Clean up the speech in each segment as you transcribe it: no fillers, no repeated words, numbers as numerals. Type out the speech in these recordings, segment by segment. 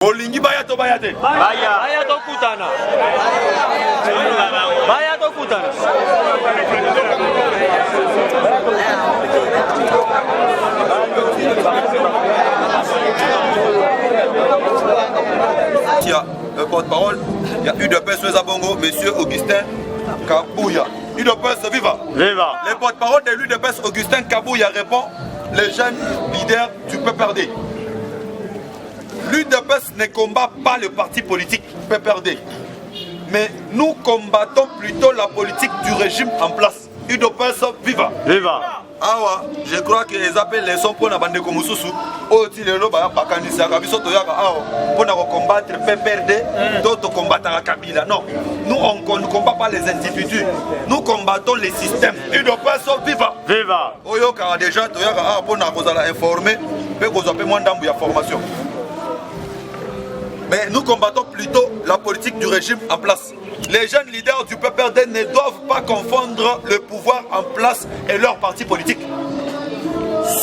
Olingi baya to baya te. Baya to kutana. Baya to kutana. Tiens, le porte-parole, il y a UDPS à Bongo, monsieur Augustin Kabouya. UDPS viva. Viva. Le porte-parole de l'UDPS Augustin Kabouya répond les jeunes leaders du PPRD. L'UDPS ne combat pas le parti politique PPRD, mais nous combattons plutôt la politique du régime en place. UDPS viva. Viva. Awa, je crois que les appels les sont pour la bande comme Soussou. Oti le loba ya pakanisa kabiso to yaka awa pour combattre PPRD, d'autres combattent la Kabila. Non, nous on ne combat pas les individus, nous combattons les systèmes. UDPS viva. Viva. Oyo ka déjà to yaka awa pour na kozala informer, pe kozope moins d'ambu ya formation. Mais nous combattons plutôt la politique du régime en place. Les jeunes leaders du PPRD ne doivent pas confondre le pouvoir en place et leur parti politique.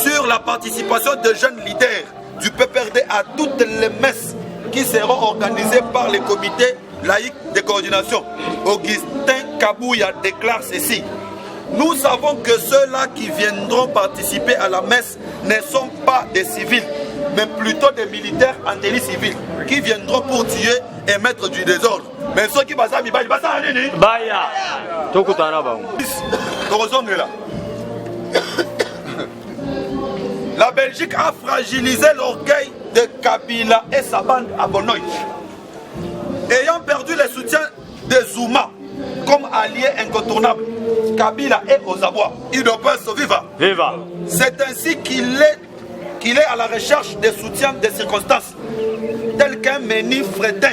Sur la participation des jeunes leaders du PPRD à toutes les messes qui seront organisées par les comités laïcs de coordination, Augustin Kabouya déclare ceci. Nous savons que ceux-là qui viendront participer à la messe ne sont pas des civils, mais plutôt des militaires en délit civil qui viendront pour tuer et mettre du désordre. Mais ceux qui passent à Mibali, passent à Nini. Baya. Tokutana ba. La Belgique a fragilisé l'orgueil de Kabila et sa bande à Bonoï. Ayant perdu le soutien de Zuma comme allié incontournable, Kabila est aux abois. UDPS viva. Viva. C'est ainsi qu'il est à la recherche des soutiens des circonstances, tels qu'un Meni Fretin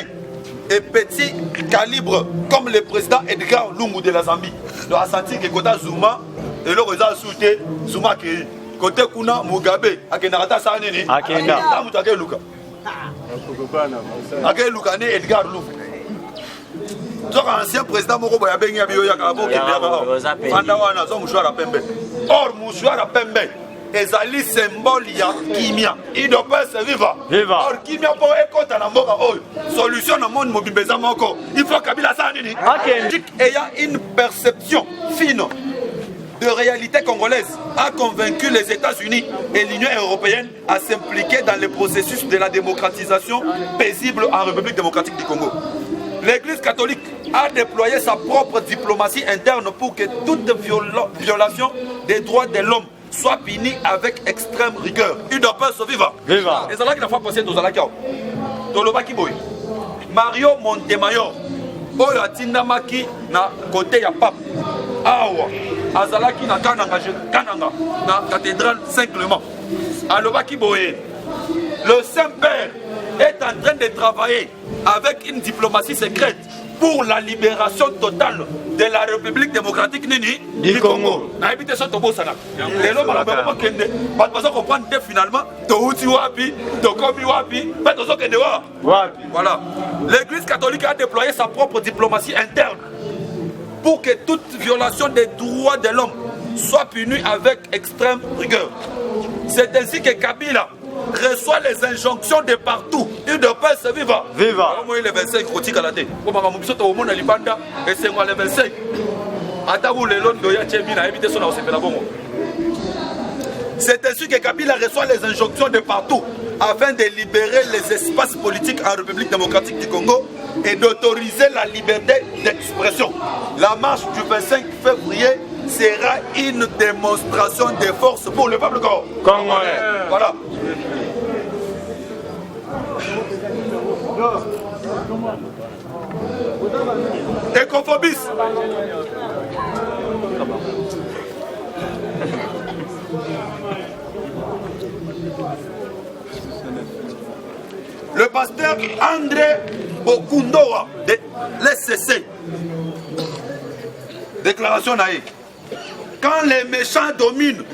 et petit calibre comme le président Edgar Lungu de la Zambie. Donc a senti que côté Zuma et le réseau soutien Zuma qui côté Kuna Mugabe akenarata sa nini akenda mutake Luka ake Luka ne Edgar Lungu. Donc ancien président moko boya bengi ya biyo ya kabo ke biya fanda wana zo mushwara pembe. Or mushwara pembe ezali symbole ya kimia. UDPS viva. Viva. Or kimia po ekota na mboka oyo. Solution na monde mobibeza moko. Il faut Kabila sa nini. Ayant une perception fine de réalité congolaise a convaincu les États-Unis et l'Union européenne à s'impliquer dans le processus de la démocratisation paisible en République démocratique du Congo. L'Église catholique a déployé sa propre diplomatie interne pour que toute violation des droits de l'homme soit punie avec extrême rigueur. UDPS viva. Viva. Et c'est là qu'il a fait passer dans la carte. Tolobaki boy. Mario Montemayor. Oyo atindamaki na côté ya pape. Awa. Azalaki na Kananga na cathédrale Saint-Clément. Alobaki boy. Le Saint-Père est en train de travailler avec une diplomatie secrète pour la libération totale de la République démocratique du Congo. Voilà. L'Église catholique a déployé sa propre diplomatie interne pour que toute violation des droits de l'homme soit punie avec extrême rigueur. C'est ainsi que Kabila reçoit les injonctions de partout. UDPS viva. Viva. Le 25 rotika la té. Ko mama mubiso to mona libanda et c'est moi le 25. Atabu le londo ya chemi na éviter son osepela bongo. C'est ainsi que Kabila reçoit les injonctions de partout afin de libérer les espaces politiques en République démocratique du Congo et d'autoriser la liberté d'expression. La marche du 25 février sera une démonstration de force pour le peuple congolais. Voilà. Écophobis. Le pasteur André Bokundoa de l'SCC. Déclaration naïe. Quand les méchants dominent,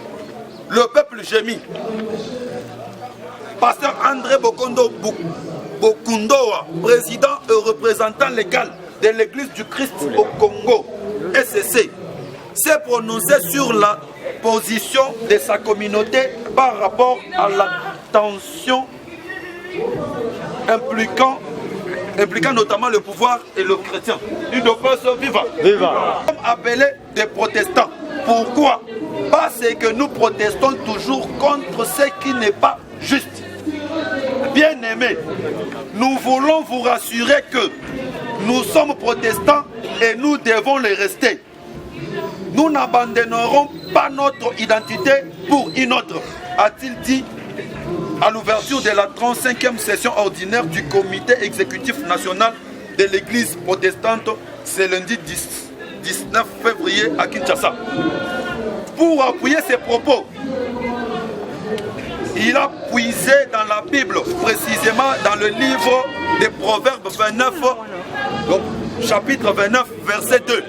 le peuple gémit. Pasteur André Bokundoa, président et représentant légal de l'Église du Christ au Congo, SCC, s'est prononcé sur la position de sa communauté par rapport à la tension impliquant notamment le pouvoir et le chrétien. Une opposition viva. Viva. Nous sommes appelés des protestants. Pourquoi? Parce que nous protestons toujours contre ce qui n'est pas juste. Bien-aimés, nous voulons vous rassurer que nous sommes protestants et nous devons le rester. Nous n'abandonnerons pas notre identité pour une autre, a-t-il dit à l'ouverture de la 35e session ordinaire du comité exécutif national de l'église protestante ce lundi 19 février à Kinshasa. Pour appuyer ses propos, il a puisé dans la Bible, précisément dans le livre des Proverbes 29, donc, chapitre 29, verset 2.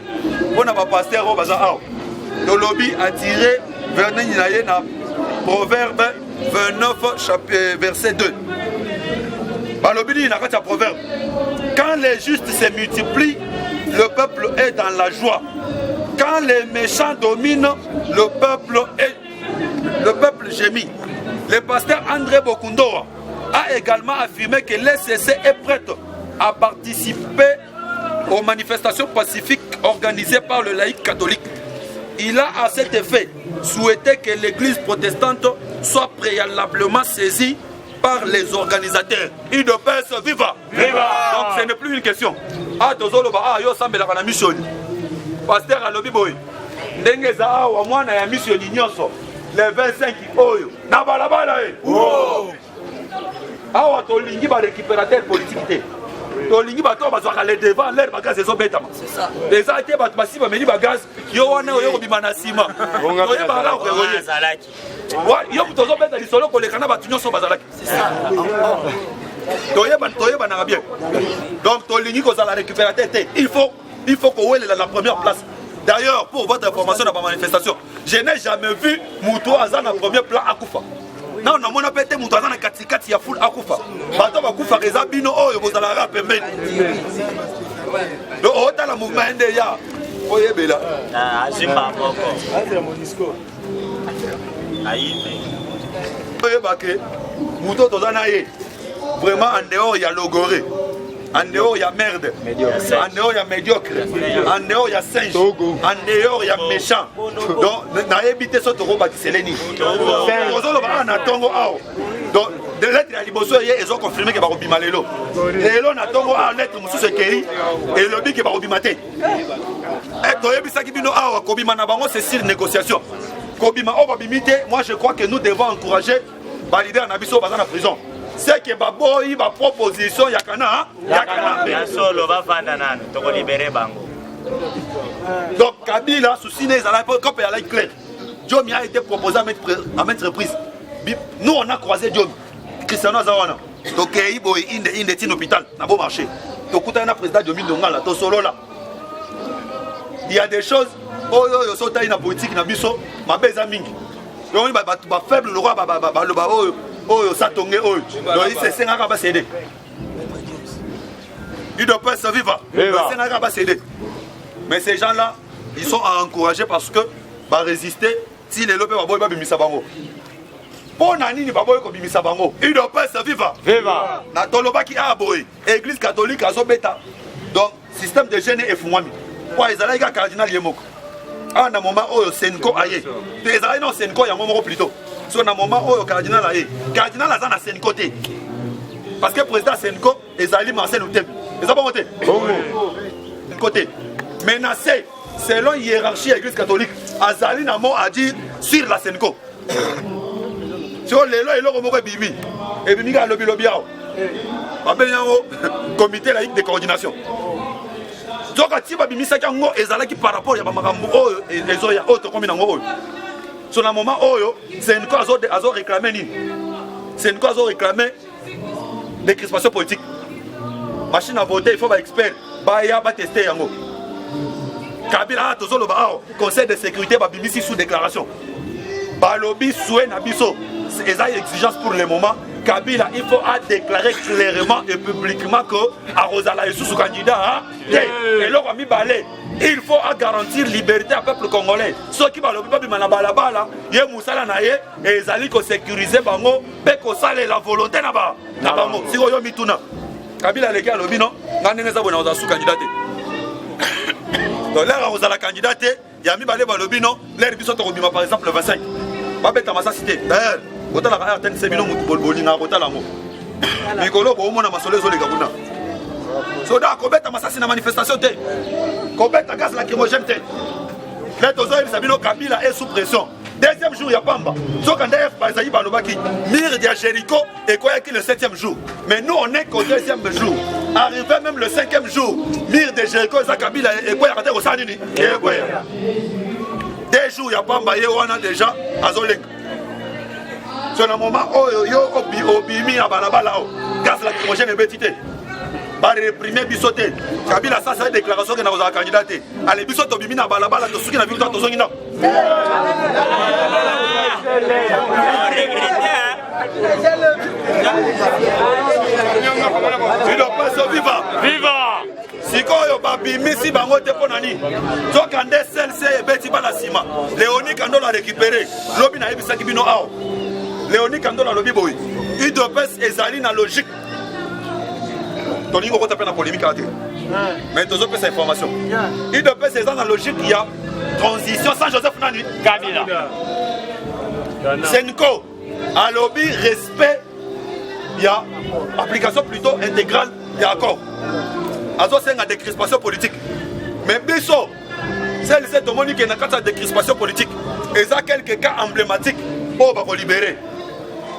On n'a pas passé au bazar. Le lobby a tiré vers Proverbe 29, verset 2. Le lobby dit un proverbe. Quand les justes se multiplient, le peuple est dans la joie. Quand les méchants dominent, le peuple gémit. Le pasteur André Bokundoa a également affirmé que l'SCC est prête à participer aux manifestations pacifiques organisées par le laïc catholique. Il a à cet effet souhaité que l'église protestante soit préalablement saisie par les organisateurs. Une de paix viva. Viva. Donc ce n'est plus une question. Ah, yo sambela kana mission. Pasteur alobi boy. Ndenge za wa mwana ya mission nyonso. Le 25 oyo. Na balabala e. Wow. Awa tolingi ba récupérateur politique. Tolingi bato bazwaka les devant l'air bagaz ezo betama. C'est ça. Les até bato basiba meni bagaz yo wana oyo bimana sima. Oyo bala ko oyo zalaki. Wa yo tozo beta lisolo ko lekana bato nyonso bazalaki. C'est ça. Toye bananga bien. Donc tolingi ko za la récupérateur té. Il faut qu'on ait la première place. D'ailleurs, pour votre information dans ma manifestation, je n'ai jamais vu Moutou Azan en premier plan à Koufa. Non, on a pété Moutou Azan en katikati ya full à Koufa. Bato ba Koufa reza bino oyo bozala pembeni. Donc on la mouvement ndeya. Oye bela. Ah, Zimba boko. Ah, c'est la Monisco. Aïe. Oye baké. Moutou Tozana ye. Vraiment en dehors il y a Logoré. En dehors, il y a merde. En dehors, il y a médiocre. En dehors, il y a singe. En dehors, il y a méchant. Donc, on a évité ce taureau bâtisseleni. Donc, de l'être à Liboso, ils ont confirmé que Barobi Malelo. Et là, on a tongo à l'être Moussou Sekei. Et le big est Barobi Maté. Et Toyebi Sakibino Awa, Kobi Manabango, c'est sur négociation. Kobi Ma Obabimité, moi je crois que nous devons encourager Balidé en Abisso Bazan en prison. C'est que Baboy, ma proposition, Yakana. Donc Kabila, sous Sinez, à l'époque, quand il y a clair, Djomi a été proposé à maintes reprises. Nous, on a croisé Djomi, Cristiano Azawana. Donc, il est un hôpital, n'a pas marché. Donc, il y a un président Djomi Dongala, solo là. Il y a des choses, il y a une politique, ma beza mingi. Donc, il y a un faible, le roi, oh, ça tombe, oh, donc il s'est pas cédé. Il doit pas se vivre. Il s'est pas cédé. Mais ces gens-là, ils sont à encourager parce que va résister si les lopes va boire bimisa bango. Pour nani ni baboy ko bimisa bango. Il doit pas se vivre. Viva. Na toloba ki a boy. Église catholique azo beta. Donc système de gêne et fumami. Quoi ils allaient ga cardinal yemoko. Ah na moment oh Senko aye. Des allaient non Senko ya moment plutôt. Sur un moment où le cardinal a eu. Le cardinal a dans un côté. Parce que le président Senko, ils allaient Marcel ou Thème. Ils n'ont pas voté. Côté. Mais selon la hiérarchie de l'église catholique, Azali Namo a dit sur la Senko. Sur les lois, ils ont Bibi. Et Bibi a lobby. Comité laïque de coordination. Donc, si Bibi Sakango, ils allaient par rapport à Magambo, ils ont autre combinaison. Sur un moment où c'est une cause à réclamer. C'est une cause à réclamer des crispations politiques. Machine à voter, il faut être expert. Il y a tester. Kabila a toujours le conseil de sécurité sous déclaration. Lobby souhait Nabiso. C'est une exigence pour le moment. Kabila, il faut déclarer clairement et publiquement que Arosala est sous candidat. Et là, on a mis balai. Il faut garantir liberté au peuple congolais. Ceux qui vont le balabala, yé moussala naye et ezali ko sécuriser bango, pe ko sale la volonté na ba. Na bango. Si yo mituna. Kabila leki alobi non, ngandenge za bona ozasu candidat. Donc là on a la candidate, ya mi balé balobi non, l'air biso to bima par exemple le 25. Ba beta massa cité. D'ailleurs, kota la RTN sebino mutu bolbolinga kota la mo. Mikolo ko mona masole zo le gabuna. Soda kobeta masasi na manifestation te. Kobeta gaz lacrymogène te. Là tozo il sabino Kabila est sous pression. Deuxième jour ya pamba. Zokanda F par Zaïba Balobaki, mire de Jéricho et quoi qui le 7e jour. Mais nous on est qu'au 2e jour. Arrivé même le 5e jour, mire de Jéricho et Kabila et quoi ya au Sanini. Et quoi. 2 jours ya pamba ye wana déjà azolek. Sur le moment oh yo obimi à balabala gaz lacrymogène et betité. Par réprimer bisoté. Kabila ça c'est une déclaration que nous avons candidaté. Allez bisoto bimina balabala to suki na victoire to zongina. Tu dois pas vivre. Viva. Sikoyo babimi si bango te ponani. Zokande CLC beti bala sima. Léonie Kandola récupéré. Lobi na ebisa kibino ao. Léonie Kandola lobi boy. UDPS ezali na logique. Toningo taper la polémique à dire. Mais tous autres cette information. Il doit passer dans la logique il y a transition sans Joseph Nani Kabila. Senko à lobby respect il y a application plutôt intégrale des accords. Azo c'est une décrispation politique. Mais biso celle c'est tout le monde qui n'a pas de décrispation politique. Et ça quelques cas emblématiques pour libérer.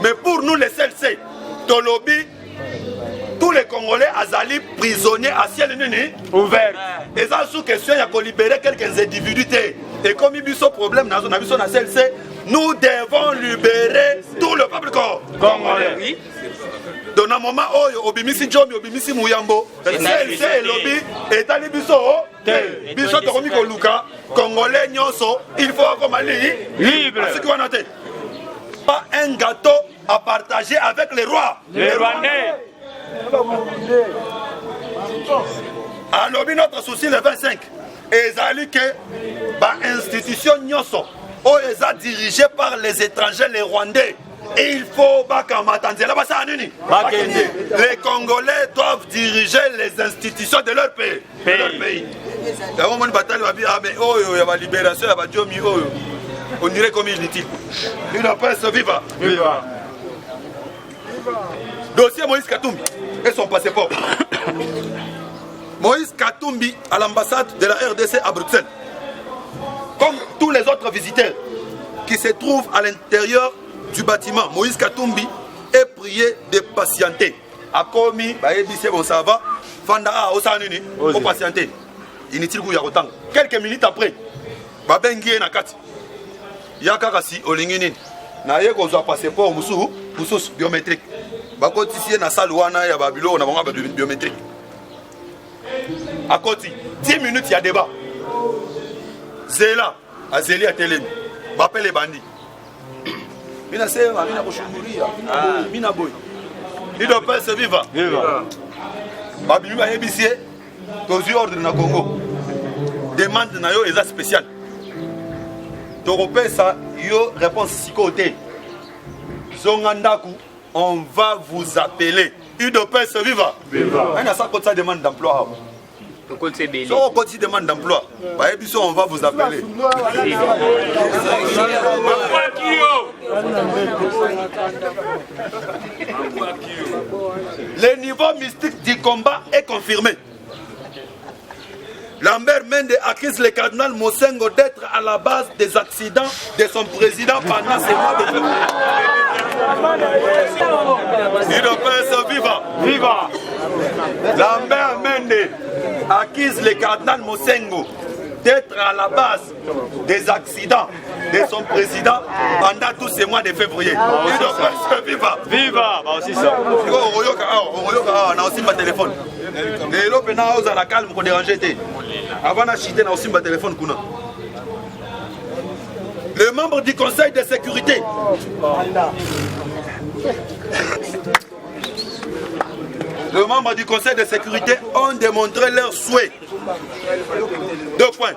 Mais pour nous les CLC, ton lobby tous les Congolais azali prisonniers à ciel ouvert. Et ça sous question il y a qu'on libérer quelques individus. Et comme il y a ce problème dans la CLC, nous devons libérer tout le peuple congolais. Oui. Dans un moment où Obimisi Djomi, Obimisi Mouyambo, CLC et lobby et Talibiso, Biso Toromiko Luka, Congolais Nyonso, il faut comme aller libre. Ce qu'on a dit. Pas un gâteau à partager avec les rois. Les Rwandais. Alors, notre souci le 25, ezali que l'institution Nyonso, est dirigée par les étrangers, les Rwandais. Et il faut les Congolais doivent diriger les institutions de leur pays. On dirait comme il dit. Il n'a pas se vivre. Dossier Moïse Katumbi et son passeport. Moïse Katumbi à l'ambassade de la RDC à Bruxelles. Comme tous les autres visiteurs qui se trouvent à l'intérieur du bâtiment, Moïse Katumbi est prié de patienter. A commis, bon ça va, Fanda a osanini, au patienter. Inutile que y quelques minutes après, Babengi Nakati, Yakarasi, Olingini, Naye Gozo passeport, Moussous biométrique. Bakoti ici na salle wana ya babilo on a biométrique. À côté 10 minutes il y a débat. Zela Azeli a télé. M'appelle les bandits. Mina sema mina kushumuria. Mina boy. Il doit pas se vivre. Viva. Babilu ba ebisier. Tozu ordre na Congo. Demande na yo eza spécial. Toropé ça yo réponse si côté. Zongandaku on va vous appeler. UDPS viva. On a ça quand ça demande d'emploi. Si on continue demande d'emploi, on va vous appeler. Le niveau mystique du combat est confirmé. Lambert Mende accuse le cardinal Mosengo d'être à la base des accidents de son président pendant ces mois de UDPS viva. Viva. Lambert Mende accuse le cardinal Mosengo d'être à la base des accidents de son président pendant tous ces mois de février. UDPS viva. Viva. Aussi ça. On a aussi ma téléphone. Et l'autre, on a la calme pour déranger. Avant d'acheter, on a aussi ma téléphone. Le membre du Conseil de sécurité. Les membres du Conseil de sécurité ont démontré leur souhait. 2 points.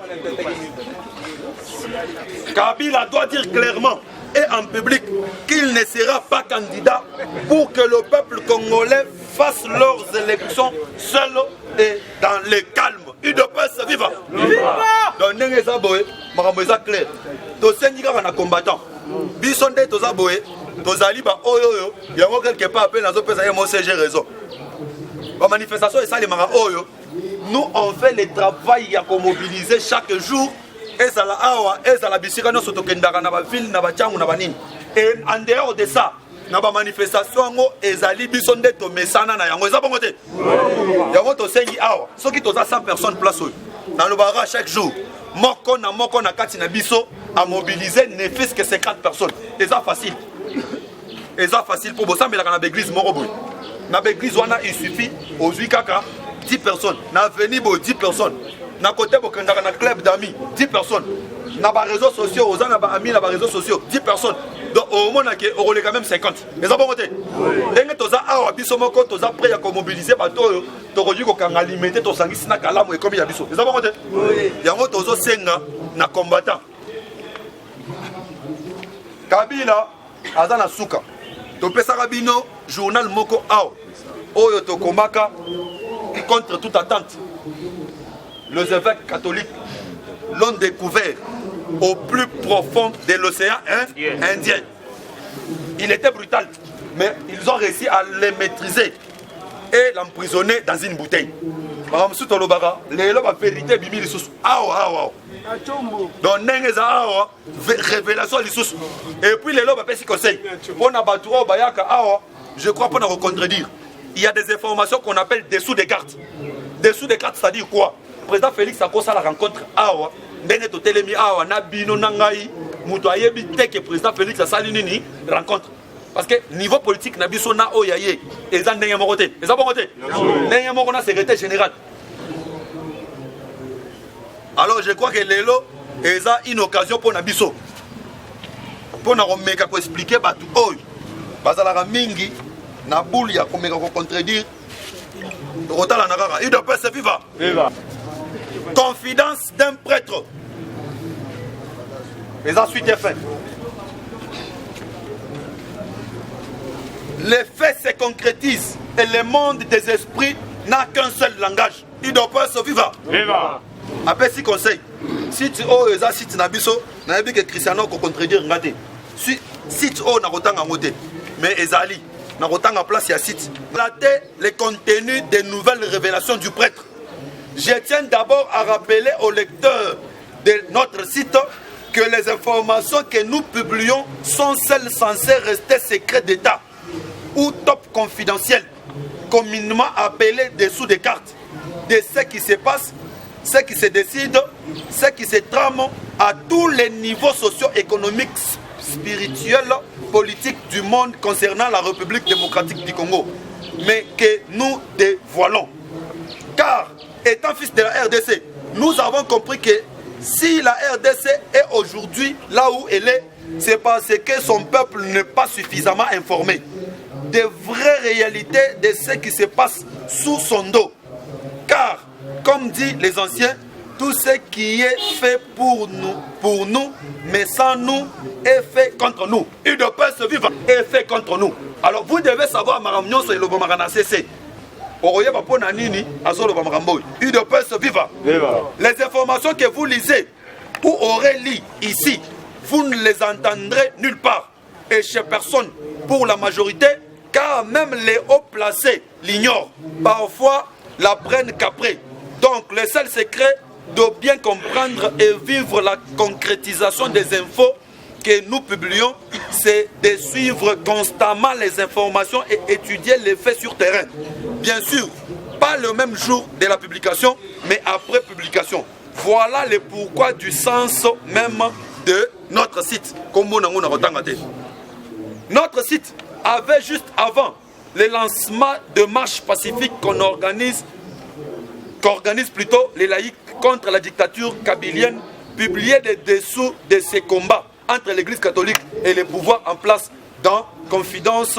Kabila doit dire clairement et en public qu'il ne sera pas candidat pour que le peuple congolais fasse leurs élections seul et dans le calme. UDPS viva! Donc, n'est-ce pas clair? Tous ces gens combattants. Bisonde tous aboye, tous aliba oyo, il y a quelque part appelé dans le pays, moi j'ai raison. La manifestation est ça les marins oyo. Nous on fait le travail à mobiliser chaque jour. Et ça la awa, et ça la bisika no sotokendaka na ba ville na ba changu na ba nini. Et en dehors de ça, na ba manifestation ngo ezali bisonde to mesana na yango eza bongo te. Yango to sengi awa, soki toza 100 personnes place oyo. Dans le barrage chaque jour. Moko na kati na biso à mobiliser ne fût que 50 personnes. Et ça facile. Et ça facile pour bosser mais la église moroboy. Na église wana il suffit aux 8 kaka 10 personnes. Na veni bo 10 personnes. Na côté bokendaka na club d'amis 10 personnes. Na ba réseaux sociaux aux na ba amis na ba réseaux sociaux 10 personnes. Donc au moins que on est quand même 50. Et ça bon côté. Ndenge toza awa biso moko toza prêt à mobiliser bato to koyi ko kanga limiter to sangisi na kalamu et comme ya biso. Et ça bon côté. Yango tozo senga na combattant. Kabila azana suka. To pesa rabino journal moko awa. Oyo to komaka contre toute attente. Les évêques catholiques l'ont découvert au plus profond de l'océan Indien. Il était brutal, mais ils ont réussi à les maîtriser et l'emprisonner dans une bouteille. Madame Soutolobara, les lois de vérité, Bibi les sous. Donc, Nengeza, révélation les sous. Et puis les lois de conseil. On a battu au Bayaka, je crois qu'on a recontredire. Il y a des informations qu'on appelle dessous des cartes. Dessous des cartes, c'est-à-dire quoi? Le président Félix a commencé la rencontre awa ndenge to telemi awa na bino nangai muto ayebi te que président Félix a sali nini rencontre parce que niveau politique na biso na oyaye eza ndenge moko te eza bongo te ndenge moko na secrétaire général. Alors je crois que lelo eza une occasion pour na biso pour na komeka ko expliquer batu oyo bazala mingi na boule ya komeka ko contredire rotala na kaka UDPS viva viva. Confidence d'un prêtre. Mais ensuite est fait. Les faits se concrétisent et le monde des esprits n'a qu'un seul langage. Il doit pas se vivre. Viva. Après si conseil. Si tu as si tu n'as pas n'a pas que Cristiano ko contredire ngate. Si tu as na rotanga ngote. Mais ezali na rotanga place ya site. Les contenus des nouvelles révélations du prêtre. Je tiens d'abord à rappeler aux lecteurs de notre site que les informations que nous publions sont celles censées rester secrètes d'État ou top confidentielles, communément appelées dessous des cartes, de ce qui se passe, ce qui se décide, ce qui se trame à tous les niveaux socio-économiques, spirituels, politiques du monde concernant la République démocratique du Congo, mais que nous dévoilons. Car étant fils de la RDC, nous avons compris que si la RDC est aujourd'hui là où elle est, c'est parce que son peuple n'est pas suffisamment informé des vraies réalités de ce qui se passe sous son dos. Car, comme disent les anciens, tout ce qui est fait pour nous, mais sans nous, est fait contre nous. UDPS vivant est fait contre nous. Alors vous devez savoir, Madame Nyonso et le Bomarana CC. Les informations que vous lisez ou aurez lues ici, vous ne les entendrez nulle part et chez personne pour la majorité, car même les hauts placés l'ignorent. Parfois la prennent qu'après. Donc le seul secret de bien comprendre et vivre la concrétisation des infos que nous publions, c'est de suivre constamment les informations et étudier les faits sur terrain. Bien sûr, pas le même jour de la publication, mais après publication. Voilà le pourquoi du sens même de notre site. Notre site avait juste avant le lancement de marches pacifiques qu'organise plutôt les laïcs contre la dictature kabilienne, publié des dessous de ces combats entre l'église catholique et les pouvoirs en place dans Confidence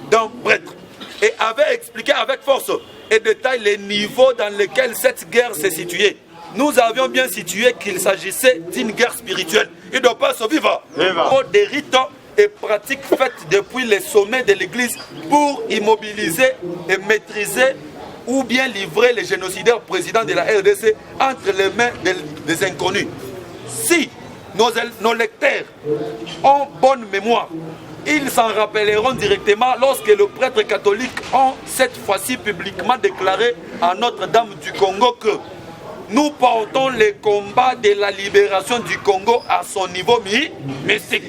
d'un prêtre. et avait expliqué avec force et détail les niveaux dans lesquels cette guerre s'est située. Nous avions bien situé qu'il s'agissait d'une guerre spirituelle. Il ne doit pas se vivre. Des rites et pratiques faites depuis les sommets de l'Église pour immobiliser et maîtriser ou bien livrer les génocidaires présidents de la RDC entre les mains des inconnus. Si nos lecteurs ont bonne mémoire, ils s'en rappelleront directement lorsque le prêtre catholique a cette fois-ci publiquement déclaré à Notre-Dame du Congo que nous portons les combats de la libération du Congo à son niveau mystique.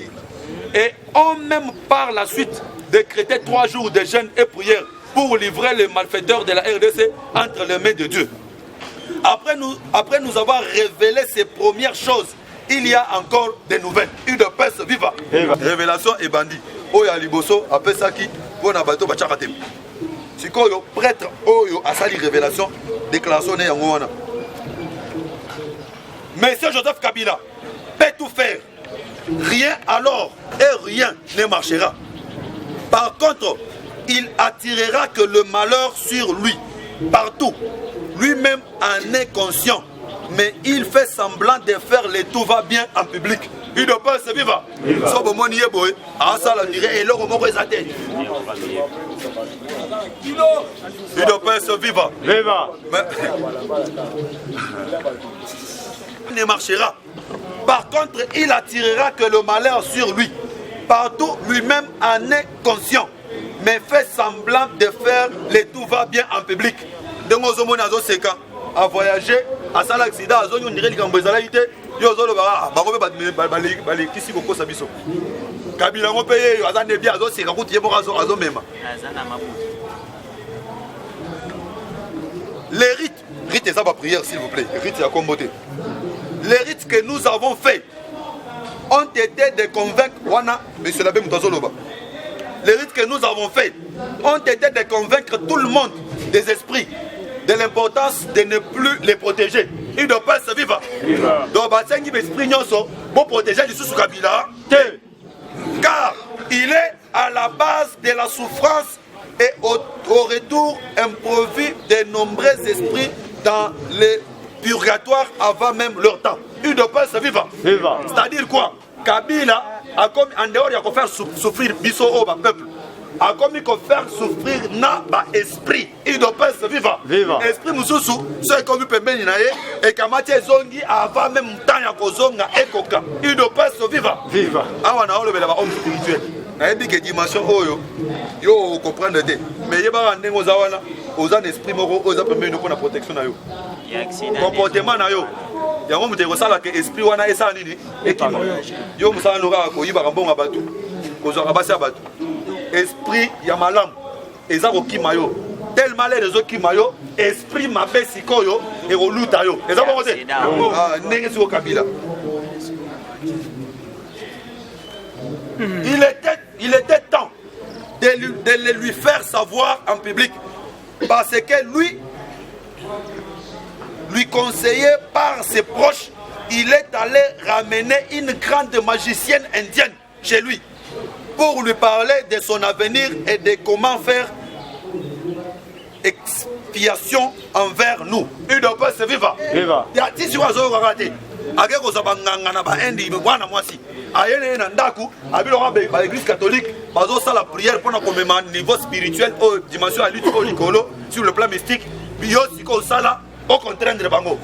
Et ont même par la suite décrété 3 jours de jeûne et prière pour livrer les malfaiteurs de la RDC entre les mains de Dieu. Après nous avoir révélé ces premières choses, il y a encore des nouvelles. Une de paix viva. Révélation et bandit. Oya liboso après ça qui on a bateau bachakate. Si quoi yo prêtre oyo a sali révélation déclaration ne yango wana. Monsieur Joseph Kabila peut tout faire. Rien alors et rien ne marchera. Par contre, il attirera que le malheur sur lui, partout. Lui-même en est conscient, mais il fait semblant de faire le tout va bien en public. Il ne peut pas se vivre. Sauf au moins, il dirait, et là, on va tête. Il ne peut pas se vivre. Ne marchera. Par contre, il attirera que le malheur sur lui. Partout, lui-même en est conscient, mais fait semblant de faire le tout va bien en public. Donc, on a voyagé, à ça l'accident, on dirait qu'il y a un peu de Kabila on paye, les rites, ça va prière s'il vous plaît, rites à comboter. Les rites que nous avons faits ont été de convaincre, monsieur l'abbé Moutazoloba. Les rites que nous avons faits ont été de convaincre tout le monde des esprits de l'importance de ne plus les protéger. Ils ne doivent pas se vivre. Donc, l'esprit pour protéger le sous Kabila. Car il est à la base de la souffrance et au retour improvisé de nombreux esprits dans les purgatoires avant même leur temps. Ils ne doivent pas se vivre. C'est-à-dire quoi? Kabila a comme en dehors de faire souffrir biso au peuple. A comme il faut faire souffrir na esprit. Il ne doit pas se vivre. Esprit mususu, ceux qui ont vu pembeni na ye et kamati zongi avant même temps ya kozonga ekoka. Il ne doit pas se vivre. Awa na olobela ba homme spirituel. Na yebi que dimension oyo yo comprendre de. Mais yeba ndengo zawana oza esprit moko oza pembeni pour la protection na yo. Comportement na yo. Yango muté ko sala que esprit wana esa nini ekimo. Yo musala noka ko yiba mbonga batu. Kozwa basa batu. Esprit yamalam ezako kimayo tellement les autres kimayo esprit mabe sikoyo et oluta yo ezako kote ndenge siko Kabila il était temps de lui faire savoir en public parce que lui conseillé par ses proches, il est allé ramener une grande magicienne indienne chez lui pour lui parler de son avenir et de comment faire expiation envers nous. Il ne doit pas se vivre. Il y a des choses qui l'église catholique, la prière pour un niveau spirituel, dimension à lutte sur le plan mystique, au contraire de Bango.